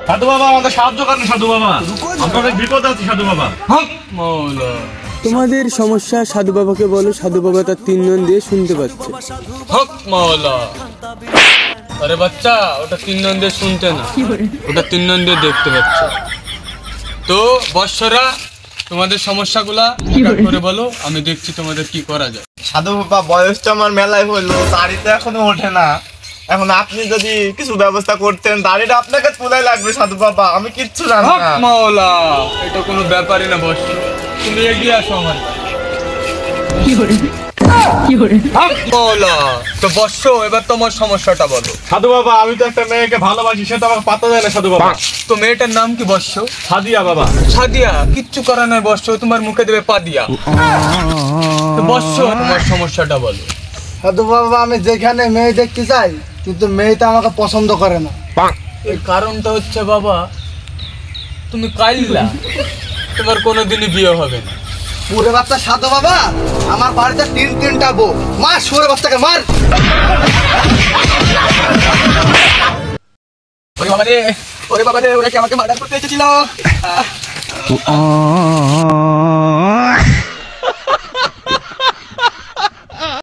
সাধু বাবা আমাদের সাহায্য করেন সাধু বাবা, আমাদের বিপদ আছে সাধু বাবা। তোমাদের সমস্যা সাধু বাবাকে বলো, সাধু বাবা তার 3 নয়ন দিয়ে শুনতে পাচ্ছে। হক মাওলা। আরে বাচ্চা, ওটা 3 নয়ন দিয়ে শুনতে না, ওটা 3 নয়ন দিয়ে দেখতে পাচ্ছে। তো বৎসরা, তোমাদের সমস্যাগুলা করে বলো, আমি দেখছি তোমাদের কি করা যায়। সাধু বাবা বয়সটা আমার মেলায় হলো, দাড়ি তো এখনো ওঠে না। এখন আপনি যদি কিছু ব্যবস্থা করতেন, দাড়িটা আপনাকে তোলাই লাগবে সাধু বাবা, আমি কিচ্ছু জানি হক না। মাওলা, এটা কোনো ব্যাপারই না বৎস, তুমি এগিয়ে আসো আমার। হক মাওলা। তো বৎস, এবার তোমার সমস্যাটা বলো। সাধু বাবা আমি তো একটা মেয়েকে ভালোবাসি, সে তো আমাকে পাত্তা দেয় না সাধু বাবা। তো মেয়েটার নাম কি বৎস? সাদিয়া বাবা। সাদিয়া? কিচ্ছু করা নাই বৎস, তোমার মুখে দেবে পা দিয়া। তো বৎস, তোমার সমস্যাটা বলো। সাধু বাবা আমি যেখানে মেয়ে দেখতে চাই, কিন্তু মেয়েটা আমাকে পছন্দ করে না। এর কারণটা হচ্ছে বাবা, তুমি কাইল্লা, তোমার কোনোদিনই বিয়ে হবে না। পুরে বাচ্চা সাধু বাবা, আমার বাড়িতে 3টা বউ, মার সুরে বাচ্চাকে মার। ওরে বাবা রে, ওরে বাবা রে, ওরা কি আমাকে মার্ডার করতে এসেছিল?